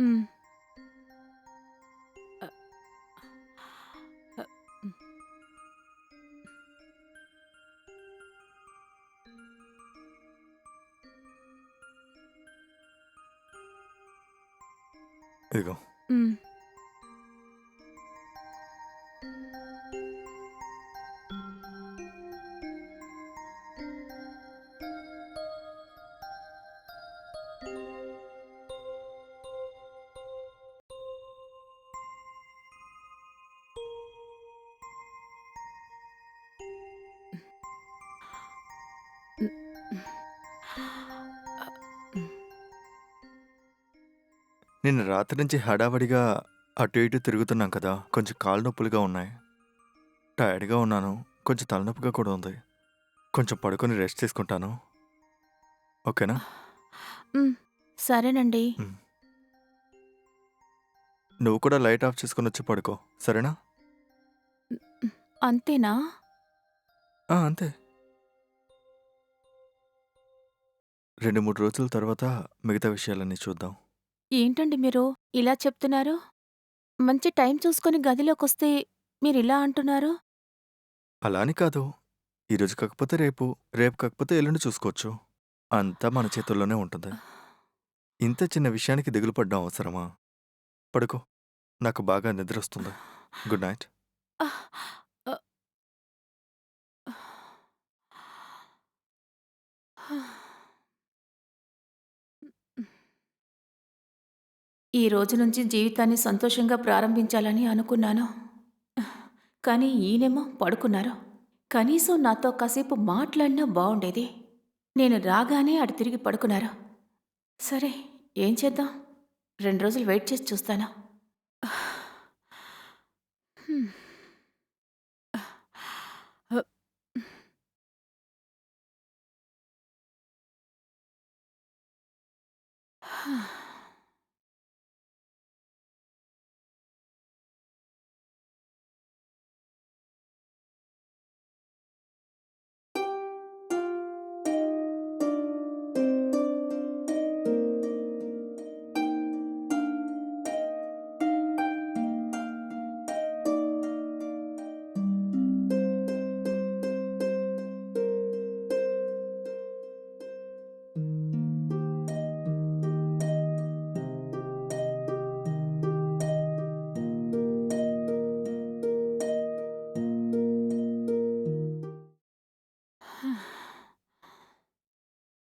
హ్మ్. అ అ హ్మ్. ఇదిగో. హ్మ్. హ్మ్. హ్మ్. నిన్న రాత్రి నుంచి హడావిడిగా అటు ఇటు తిరుగుతున్నాం కదా! కొంచెం కాళ్ళు నొప్పులుగా ఉన్నాయి. టైర్డ్‌గా ఉన్నాను. కొంచెం తలనొప్పిగా కూడా ఉంది. కొంచెం పడుకొని రెస్ట్ తీసుకుంటాను. ఓకేనా? హ్మ్. సరేనండి. హ్మ్. నువ్వు కూడా లైట్ ఆఫ్ చేసుకొనొచ్చి పడుకో. సరేనా? హ్మ్. అంతేనా? ఆ! అంతే. 2, 3 రోజుల తర్వాత మిగతా విషయాలన్నీ చూద్దాం. ఏంటండి మీరు ఇలా చెప్తున్నారు? మంచి టైం చూసుకొని గదిలోకొస్తే మీరిలా అంటున్నారు? అలా అని కాదు. ఈరోజు కాకపోతే రేపు, రేపు కాకపోతే ఎల్లుండి చూసుకోవచ్చు. అంతా మన చేతుల్లోనే ఉంటుంది. ఇంత చిన్న విషయానికి దిగులు పడడం అవసరమా? పడుకో. నాకు బాగా నిద్రొస్తుంది. Good night. అ ఈ రోజు నుంచి జీవితాన్ని సంతోషంగా ప్రారంభించాలని అనుకున్నాను. కానీ ఈయనేమో పడుకున్నారు. కనీసం నాతో కాసేపు మాట్లాడినా బావుండేది. నేను రాగానే అటు తిరిగి పడుకున్నారు. సరే, ఏం చేద్దాం? 2 రోజులు వెయిట్ చేసి చూస్తాను. హ్మ్.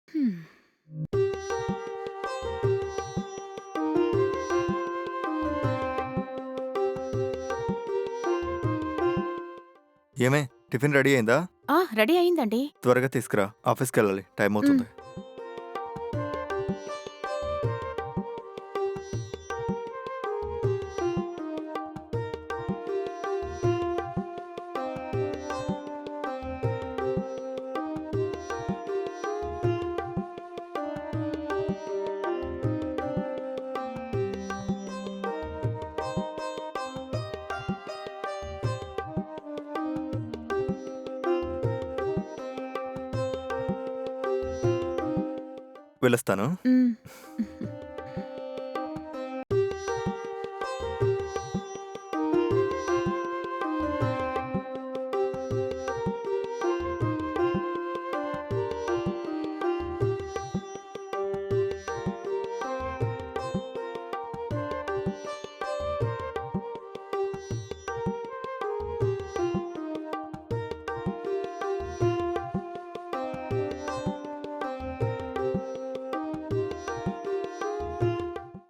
హ్మ్. ఏమే టిఫిన్ రెడీ అయిందా? ఆ! రెడీ అయిందండి. త్వరగా తీసుకురా. ఆఫీస్‌కెళ్ళాలి. హ్మ్. టైమవుతుంది. వెళ్ళొస్తాను. హ్మ్.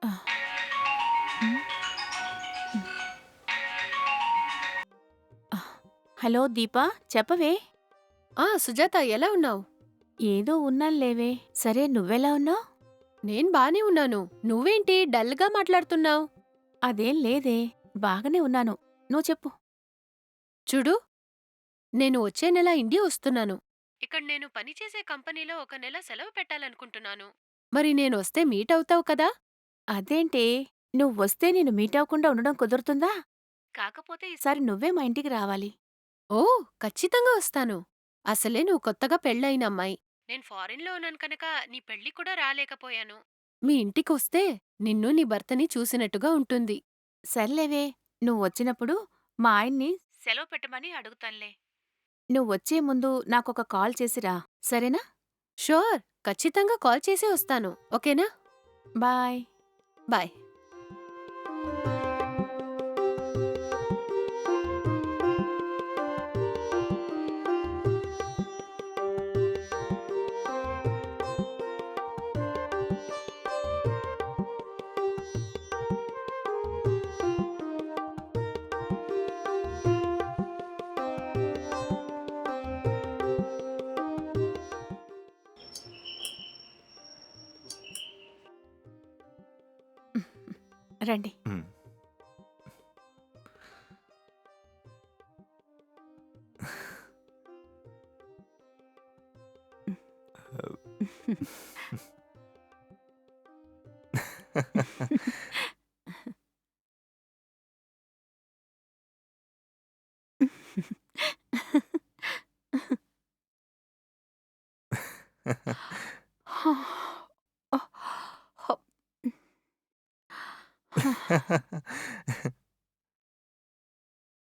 ఆ! హ్మ్. హ్మ్. ఆ! హలో దీపా, చెప్పవే? సుజాత ఎలా ఉన్నావు? ఏదో ఉన్నానులేవే. సరే, నువ్వెలా ఉన్నావు? నేను బానే ఉన్నాను. నువ్వేంటి డల్‌గా మాట్లాడుతున్నావు? అదేం లేదే. బాగానే ఉన్నాను. నువ్వు చెప్పు. చూడు, నేను వచ్చే నెల ఇండియా వస్తున్నాను. ఇక్కడ నేను పనిచేసే కంపెనీలో ఒక నెల సెలవు పెట్టాలనుకుంటున్నాను. మరి నేనొస్తే మీట్ అవుతావు కదా? అదేంటే, నువ్వొస్తే నేను మీట్ అవ్వకుండా ఉండడం కుదురుతుందా? కాకపోతే ఈసారి నువ్వే మా ఇంటికి రావాలి. ఖచ్చితంగా వస్తాను. అసలే నువ్వు కొత్తగా పెళ్ళయిన అమ్మాయి. నేను ఫారిన్‌లో ఉన్నాను కనుక నీ పెళ్ళికి కూడా రాలేకపోయాను. మీ ఇంటికొస్తే నిన్ను నీ భర్తని చూసినట్టుగా ఉంటుంది. సర్లేవే, నువ్వొచ్చినప్పుడు మా ఆయన్ని సెలవు పెట్టమని అడుగుతానులే. నువ్వొచ్చే ముందు నాకొక కాల్ చేసిరా, సరేనా? షూర్, ఖచ్చితంగా కాల్ చేసి వస్తాను. ఓకేనా? బాయ్. బాయ్. రండి. హ్మ్.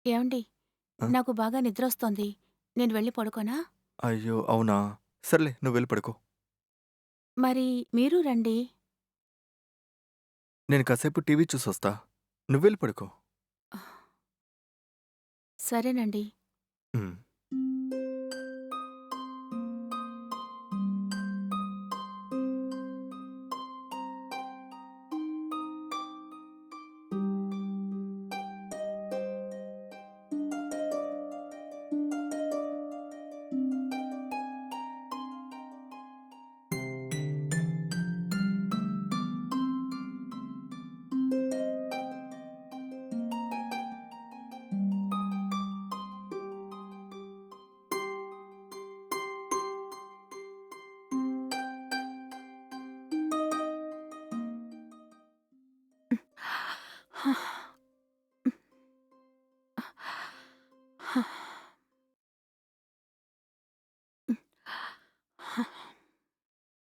ఏవండి, ఆ! నాకు బాగా నిద్రొస్తోంది. నేను వెళ్ళి పడుకోనా? అయ్యో! అవునా? సర్లే నువ్వెళ్ళి పడుకో. మరి మీరు రండి. నేను కాసేపు టీవీ చూసొస్తా. నువ్వెళ్ళి పడుకో. సరేనండి. హ్మ్.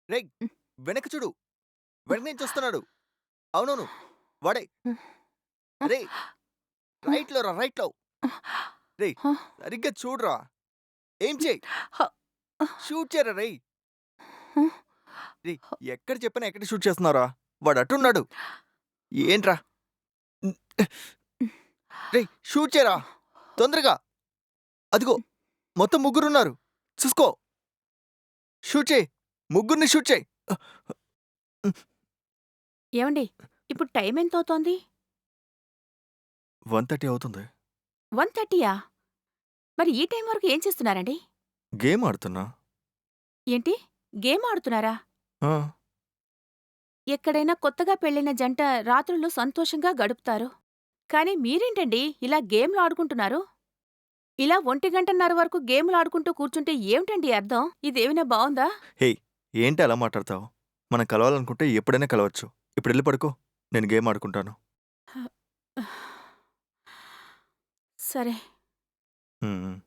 రేయ్! వెనక్కి చూడు. వెనక నుంచొస్తున్నాడు. అవునవును. వాడే. రేయ్! రైట్‌లో రా, రైట్‌లో. రేయ్! సరిగ్గా చూడురా. ఎయిమ్ చెయి. షూట్ చేయరా రేయ్! రేయ్! ఎక్కడ చెప్పినా ఎక్కడ షూట్ చేస్తున్నావురా? వాడు అటున్నాడు. ఏంట్రా? హ్మ్. రేయ్! షూట్ చేయరా! తొందరగా. అదిగో మొత్తం ముగ్గురున్నారు. చూసుకో. షూట్ చెయి. ముగ్గురిని షూట్ చెయి. ఏవండి, ఇప్పుడు టైమెంతవుతోంది? 1:30 అవుతుంది. 1:30యా? మరి ఈ టైం వరకు ఏం చేస్తున్నారండి? గేమ్ ఆడుతున్నా. ఏంటి? గేమ్ ఆడుతున్నారా? ఆ! ఎక్కడైనా కొత్తగా పెళ్ళిన జంట రాత్రుళ్ళు సంతోషంగా గడుపుతారు. కానీ మీరేంటండి ఇలా గేమ్‌లు ఆడుకుంటున్నారు? ఇలా 1:30 వరకు గేమ్‌లాడుకుంటూ కూర్చుంటే ఏమిటండి అర్థం? ఇదేమైనా బావుందా? హేయ్! ఏంటి అలా మాట్లాడతావు? మనం కలవాలనుకుంటే ఎప్పుడైనా కలవచ్చు. ఇప్పుడెళ్ళి పడుకో. నేను గేమ్ ఆడుకుంటాను. సరే. హ్మ్. హ్మ్.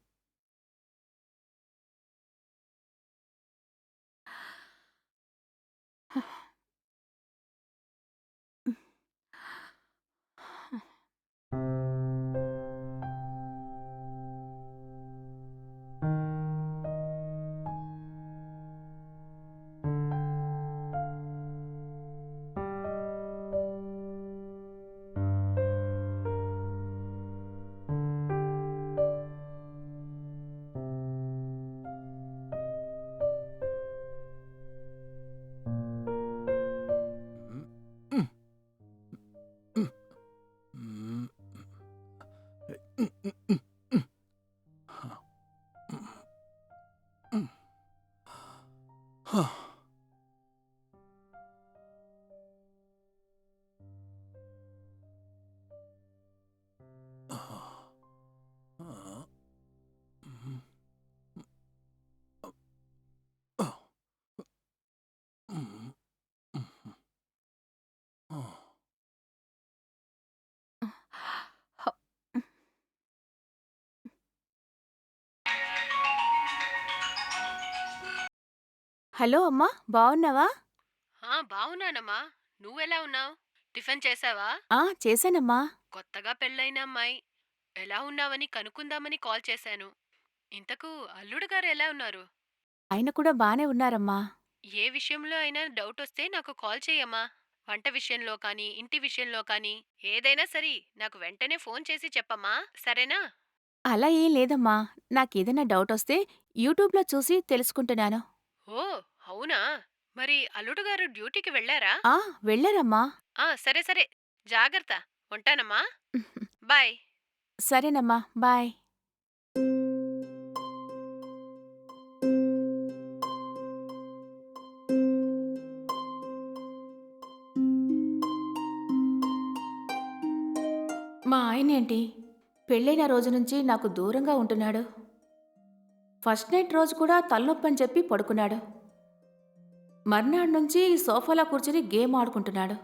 హలో అమ్మా! బావున్నావా? బావున్నానమ్మా. నువ్వెలా ఉన్నావు? టిఫిన్ చేసావా? చేశానమ్మా. కొత్తగా పెళ్ళైన అమ్మాయి. ఎలా ఉన్నావని కనుక్కుందామని కాల్ చేశాను. ఇంతకు అల్లుడు గారు ఎలా ఉన్నారు? ఆయన కూడా బానే ఉన్నారమ్మా. ఏ విషయంలో అయినా డౌటొస్తే నాకు కాల్ చెయ్యమ్మా. వంట విషయంలో కానీ, ఇంటి విషయంలో కానీ, ఏదైనా సరి నాకు వెంటనే ఫోన్ చేసి చెప్పమ్మా. సరేనా? అలా ఏం లేదమ్మా. నాకేదైనా డౌటొస్తే యూట్యూబ్‌లో చూసి తెలుసుకుంటున్నాను. ఓ, అవునా? మరి అల్లుడు గారు డ్యూటీకి వెళ్ళారా? ఆ! వెళ్ళారమ్మా. సరే సరే. జాగ్రత్త. ఉంటానమ్మా. బాయ్. సరేనమ్మా. బాయ్. మా ఆయనేంటి పెళ్ళైన రోజు నుంచి నాకు దూరంగా ఉంటున్నాడు. ఫస్ట్ నైట్ రోజు కూడా తలనొప్పని చెప్పి పడుకున్నాడు. మర్నాడు నుంచి సోఫాలో కూర్చుని గేమ్ ఆడుకుంటున్నాడు.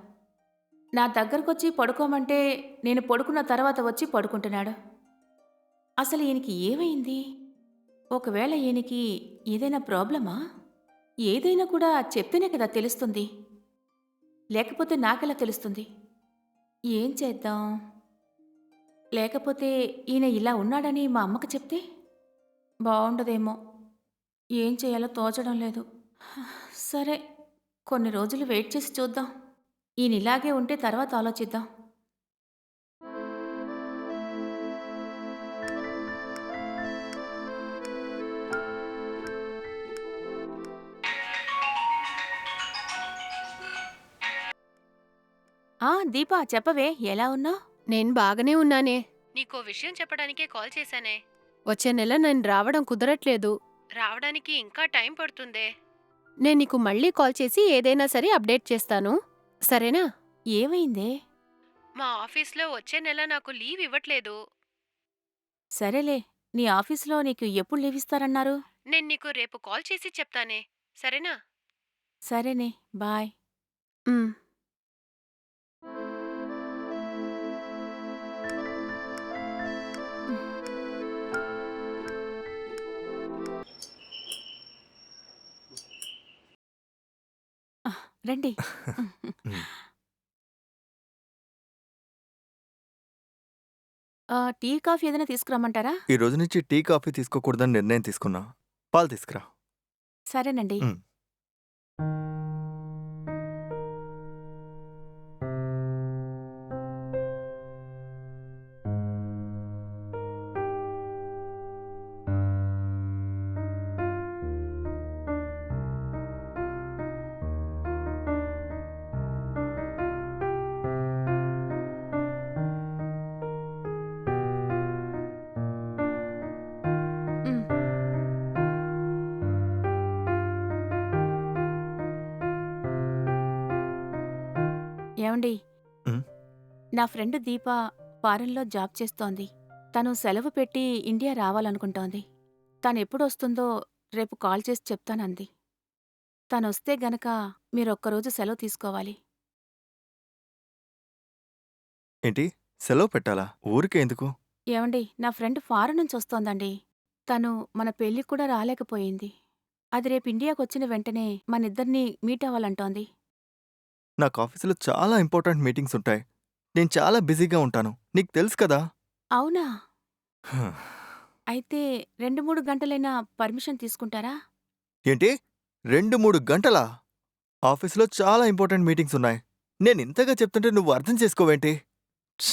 నా దగ్గరకొచ్చి పడుకోమంటే నేను పడుకున్న తర్వాత వచ్చి పడుకుంటున్నాడు. అసలు ఈయనకి ఏమైంది? ఒకవేళ ఈయనకి ఏదైనా ప్రాబ్లమా? ఏదైనా కూడా చెప్తేనే కదా తెలుస్తుంది. లేకపోతే నాకెలా తెలుస్తుంది? ఏం చేద్దాం? లేకపోతే ఈయన ఇలా ఉన్నాడని మా అమ్మకి చెప్తే బావుండదేమో. ఏం చేయాలో తోచడం లేదు. సరే, కొన్ని రోజులు వెయిట్ చేసి చూద్దాం. ఈయన ఇలాగే ఉంటే తర్వాత ఆలోచిద్దాం. దీపా చెప్పవే ఎలా ఉన్నావు? నేను బాగానే ఉన్నానే. నీకో విషయం చెప్పడానికే కాల్ చేశానే. వచ్చే నెల నేను రావడం కుదరట్లేదు. రావడానికి ఇంకా టైం పడుతుందే. నేను నీకు మళ్ళీ కాల్ చేసి ఏదైనా సరే అప్డేట్ చేస్తాను. సరేనా? ఏమైందే? మా ఆఫీస్లో వచ్చే నెల నాకు లీవ్ ఇవ్వట్లేదు. సరేలే, నీ ఆఫీసులో నీకు ఎప్పుడు లీవిస్తారన్నారు? నేను నీకు రేపు కాల్ చేసి చెప్తానే. సరేనా? సరేనే, బాయ్. ఉమ్. రండి. హ్మ్. టీ, కాఫీ ఏదైనా తీసుకురమ్మంటారా? ఈ రోజు నుంచి టీ, కాఫీ తీసుకోకూడదని నిర్ణయం తీసుకున్నా. పాలు తీసుకురా. సరేనండి. హ్మ్. హ్మ్. ఏవండి, హ్మ్. నా ఫ్రెండ్ దీప ఫారెన్‌లో జాబ్ చేస్తోంది. తను సెలవు పెట్టి ఇండియా రావాలనుకుంటోంది. తనెప్పుడొస్తుందో రేపు కాల్ చేసి చెప్తానంది. తనొస్తే గనక మీరొక్కరోజు సెలవు తీసుకోవాలి. ఏంటి? సెలవు పెట్టాలా? ఊరికే ఎందుకు? ఏవండి, నా ఫ్రెండ్ ఫారెన్ నుంచొస్తోందండి. తను మన పెళ్ళికి కూడా రాలేకపోయింది. అది రేపు ఇండియాకొచ్చిన వెంటనే మనిద్దరినీ మీట్ అవ్వాలంటోంది. నాకు ఆఫీసులో చాలా ఇంపార్టెంట్ మీటింగ్స్ ఉంటాయి. నేను చాలా బిజీగా ఉంటాను. నీకు తెలుసు కదా! అవునా? హ. అయితే 2, 3 గంటలైనా పర్మిషన్ తీసుకుంటారా? ఏంటి? 2, 3 గంటలా? ఆఫీసులో చాలా ఇంపార్టెంట్ మీటింగ్స్ ఉన్నాయి. నేనింతగా చెప్తుంటే నువ్వు అర్థం చేసుకోవేంటి? ఛ్!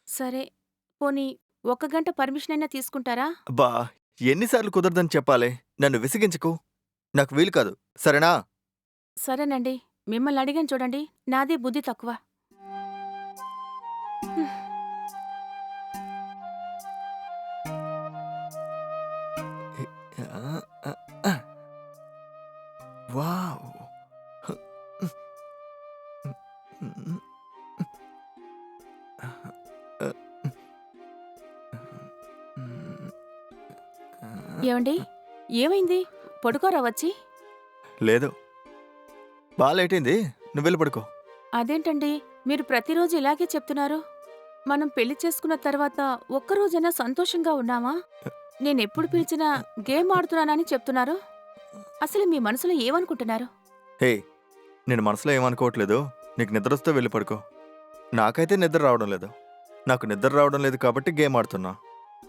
సరే, పోనీ 1 గంట పర్మిషనైనా తీసుకుంటారా? అబ్బా! ఎన్నిసార్లు కుదరదని చెప్పాలి? నన్ను విసిగించకు. నాకు వీలు కాదు. సరేనా? సరేనండి. మిమ్మల్ని అడిగాను చూడండి. నాదే బుద్ధి తక్కువ. హ్మ్. ఆ! ఆ! ఆ! వావ్! ఏవండి? ఏమైంది? పడుకోరా వచ్చి? లేదు. బా లేటైంది. నువ్వెళ్ళి పడుకో. అదేంటండి? మీరు ప్రతిరోజు ఇలాగే చెప్తున్నారు. మనం పెళ్లి చేసుకున్న తర్వాత ఒక్కరోజైనా సంతోషంగా ఉన్నామా? నేనెప్పుడు పిలిచినా గేమ్ ఆడుతున్నానని చెప్తున్నారు. అసలు మీ మనసులో ఏమనుకుంటున్నారు? హే! నేను మనసులో ఏమనుకోవట్లేదు. నీకు నిద్రొస్తే వెళ్ళి పడుకో. నాకైతే నిద్ర రావడం లేదు. నాకు నిద్ర రావడం లేదు కాబట్టి గేమ్ ఆడుతున్నా.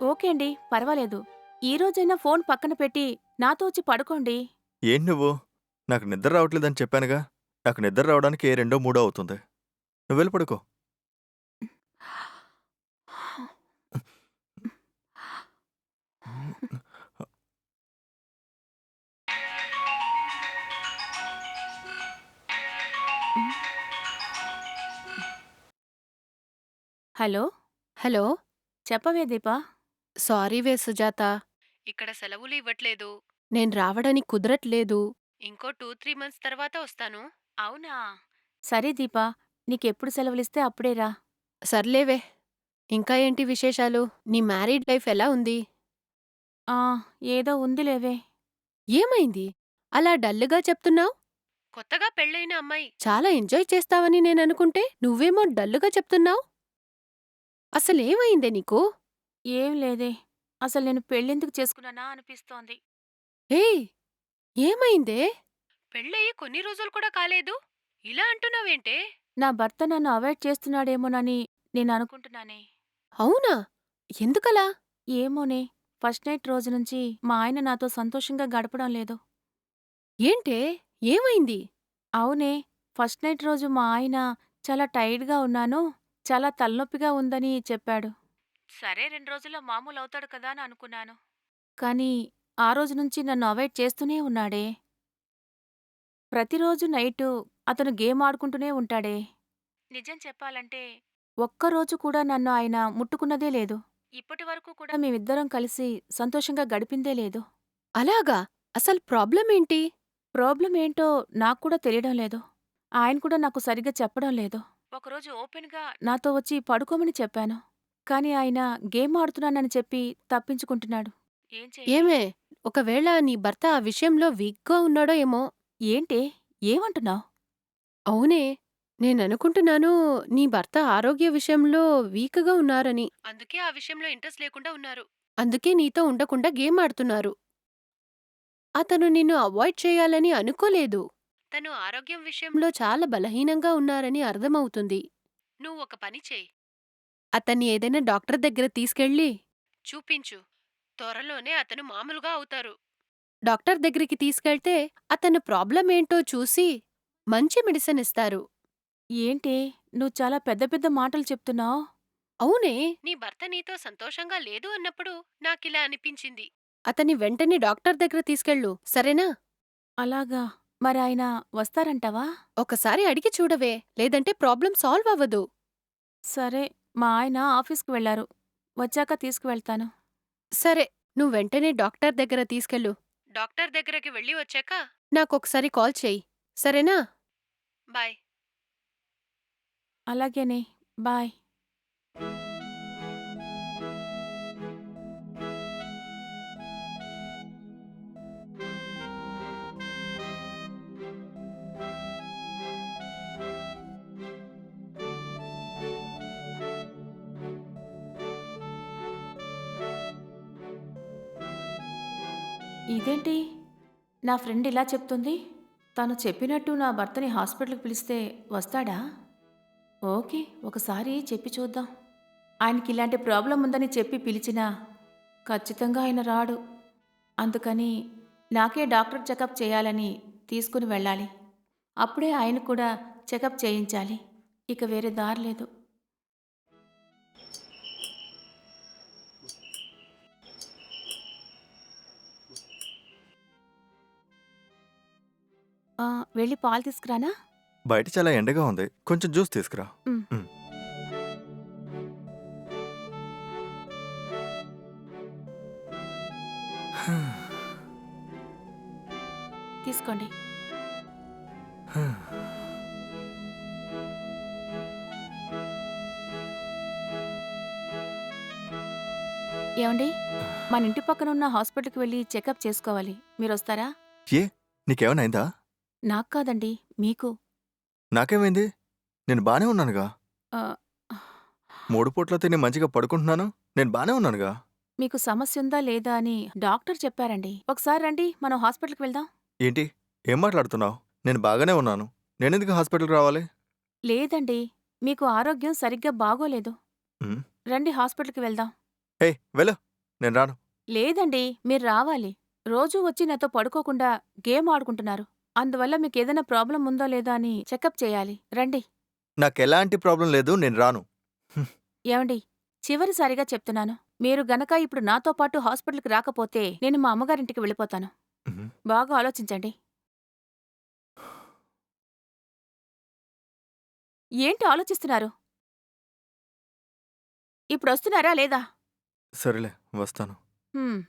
ఓకే అండి, పర్వాలేదు. ఈ రోజైనా ఫోన్ పక్కన పెట్టి నాతో వచ్చి పడుకోండి. ఏంటి నువ్వు? నాకు నిద్ర రావట్లేదని చెప్పానుగా. నాకు నిద్ర రావడానికి రెండో మూడో అవుతుంది. నువ్వు వెళ్ళి పడుకో. Hello, hello. చెప్పవే దీపా. సారీవే సుజాత. ఇక్కడ సెలవులు ఇవ్వట్లేదు. నేను రావడానికి కుదరట్లేదు. ఇంకో 2-3 మంత్స్ తర్వాత వస్తాను. అవునా? సరే దీపా, నీకెప్పుడు సెలవులిస్తే అప్పుడే రా. సర్లేవే. ఇంకా ఏంటి విశేషాలు? నీ మ్యారీడ్ లైఫ్ ఎలా ఉంది? ఆ, ఏదో ఉందిలేవే. ఏమైంది? అలా డల్లుగా చెప్తున్నావ్? కొత్తగా పెళ్ళైన అమ్మాయి చాలా ఎంజాయ్ చేస్తావని నేననుకుంటే నువ్వేమో డల్లుగా చెప్తున్నావ్? అసలేమైందే నీకు? ఏం లేదే. అసలు నేను పెళ్ళెందుకు చేసుకున్నానా అనిపిస్తోంది. ఏయ్! ఏమైందే? పెళ్ళయి కొన్ని రోజులు కూడా కాలేదు. ఇలా అంటున్నావేంటే? నా భర్త నన్ను అవాయిడ్ చేస్తున్నాడేమోనని నేననుకుంటున్నానే. అవునా? ఎందుకలా? ఏమోనే, ఫస్ట్ నైట్ రోజు నుంచి మా ఆయన నాతో సంతోషంగా గడపడం లేదు. ఏంటే? ఏమైంది? అవునే, ఫస్ట్ నైట్ రోజు మా ఆయన చాలా టైర్డ్‌గా ఉన్నాను, చాలా తలనొప్పిగా ఉందని చెప్పాడు. సరే 2 రోజుల్లో మామూలవుతాడు కదా అని అనుకున్నాను. కానీ ఆ రోజు నుంచి నన్ను అవాయిడ్ చేస్తూనే ఉన్నాడే. ప్రతిరోజు నైటు అతను గేమ్ ఆడుకుంటూనే ఉంటాడే. నిజం చెప్పాలంటే ఒక్కరోజు కూడా నన్ను ఆయన ముట్టుకున్నదే లేదు. ఇప్పటివరకు కూడా మేమిద్దరం కలిసి సంతోషంగా గడిపిందే లేదు. అలాగా? అసలు ప్రాబ్లమేంటి? ప్రాబ్లమ్ ఏంటో నాకు కూడా తెలియడం లేదు. ఆయన కూడా నాకు సరిగ్గా చెప్పడం లేదు. ఒకరోజు ఓపెన్‌గా నాతో వచ్చి పడుకోమని చెప్పాను. కానీ ఆయన గేమ్ ఆడుతున్నానని చెప్పి తప్పించుకుంటున్నాడు. ఏం చేయను? ఏమే? ఒకవేళ నీ భర్త ఆ విషయంలో వీక్‌గా ఉన్నాడో ఏమో? ఏంటే? ఏమంటున్నావు? అవునే. నేననుకుంటున్నాను నీ భర్త ఆరోగ్య విషయంలో వీక్‌గా ఉన్నారని. అందుకే ఆ విషయంలో ఇంట్రెస్ట్ లేకుండా ఉన్నారు. అందుకే నీతో ఉండకుండా గేమ్ ఆడుతున్నారు. అతను నిన్ను అవాయిడ్ చేయాలని అనుకోలేదు. తను ఆరోగ్యం విషయంలో చాలా బలహీనంగా ఉన్నారని అర్థమవుతుంది. నువ్వొక పని చెయ్. అతన్ని ఏదైనా డాక్టర్ దగ్గర తీసుకెళ్ళి చూపించు. త్వరలోనే అతను మామూలుగా అవుతారు. డాక్టర్ దగ్గరికి తీసుకెళ్తే అతను ప్రాబ్లం ఏంటో చూసి మంచి మెడిసిన్ ఇస్తారు. ఏంటే? నువ్వు చాలా పెద్ద పెద్ద మాటలు చెప్తున్నావు. అవునే. నీ భర్త నీతో సంతోషంగా లేదు అన్నప్పుడు నాకిలా అనిపించింది. అతన్ని వెంటనే డాక్టర్ దగ్గర తీసుకెళ్ళు, సరేనా? అలాగా? మరాయన వస్తారంటావా? ఒకసారి అడిగి చూడవే, లేదంటే ప్రాబ్లం సాల్వ్ అవ్వదు. సరే, మా ఆయన ఆఫీస్‌కి వెళ్లారు. వచ్చాక తీసుకువెళ్తాను. సరే, నువ్వు వెంటనే డాక్టర్ దగ్గర తీసుకెళ్ళు. డాక్టర్ దగ్గరకి వెళ్ళి వచ్చాక నాకొకసారి కాల్ చెయ్యి, సరేనా? బాయ్. అలాగేనే. బాయ్. ఇదేంటి? నా ఫ్రెండ్ ఇలా చెప్తుంది. తను చెప్పినట్టు నా భర్తని హాస్పిటల్‌కి పిలిస్తే వస్తాడా? ఓకే, ఒకసారి చెప్పి చూద్దాం. ఆయనకిలాంటి ప్రాబ్లం ఉందని చెప్పి పిలిచినా ఖచ్చితంగా ఆయన రాడు. అందుకని నాకే డాక్టర్ చెకప్ చేయాలని తీసుకుని వెళ్ళాలి. అప్పుడే ఆయన కూడా చెకప్ చేయించాలి. ఇక వేరే దారి లేదు. వెళ్ళి పాలు తీసుకురానా? బయట చాలా ఎండగా ఉంది. కొంచెం జ్యూస్ తీసుకురా. హ్మ్. హ్మ్. తీసుకోండి. ఏవండి? మన ఇంటి పక్కన ఉన్న హాస్పిటల్‌కి వెళ్ళి చెకప్ చేసుకోవాలి. మీరొస్తారా? ఏ? నీకేమైనా అయిందా? నాకు కాదండి, మీకు. నాకేమైంది? నేను బానే ఉన్నానుగా. ఆహ్, 3 పూట్ల తిని మంచిగా పడుకుంటున్నాను. నేను బానే ఉన్నానుగా. మీకు సమస్యుందా లేదా అని డాక్టర్ చెప్పారండి. ఒకసారి రండి, మనం హాస్పిటల్‌కి వెళ్దాం. ఏంటి? ఏం మాట్లాడుతున్నావు? నేను బాగానే ఉన్నాను. నేనెందుకు హాస్పిటల్‌కి రావాలి? లేదండి. మీకు ఆరోగ్యం సరిగ్గా బాగోలేదు. హ్మ్. రండి హాస్పిటల్‌కి వెళ్దాం. ఏయ్! వెళ్ళు. నేను రాను. లేదండి. మీరు రావాలి. రోజూ వచ్చి నాతో పడుకోకుండా గేమ్ ఆడుకుంటున్నారు. అందువల్ల మీకేదైనా ప్రాబ్లమ్ ఉందో లేదో అని చెకప్ చేయాలి. రండి. నాకెలాంటి ప్రాబ్లమ్ లేదు. నేను రాను. హ్మ్. ఏవండి, చివరిసారిగా చెప్తున్నాను. మీరు గనక ఇప్పుడు నాతో పాటు హాస్పిటల్‌కి రాకపోతే నేను మా అమ్మగారింటికి వెళ్ళిపోతాను. హుహు. బాగా ఆలోచించండి. ఏంటి ఆలోచిస్తున్నారు? ఇప్పుడొస్తున్నారా లేదా? సరేలే వస్తాను. హ్మ్.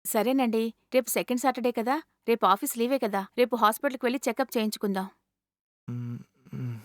సరేనండి. రేపు సెకండ్ సాటర్డే కదా! రేపు ఆఫీస్ లీవే కదా! రేపు హాస్పిటల్‌కి వెళ్లి చెకప్ చేయించుకుందాం. హ్మ్. హ్మ్.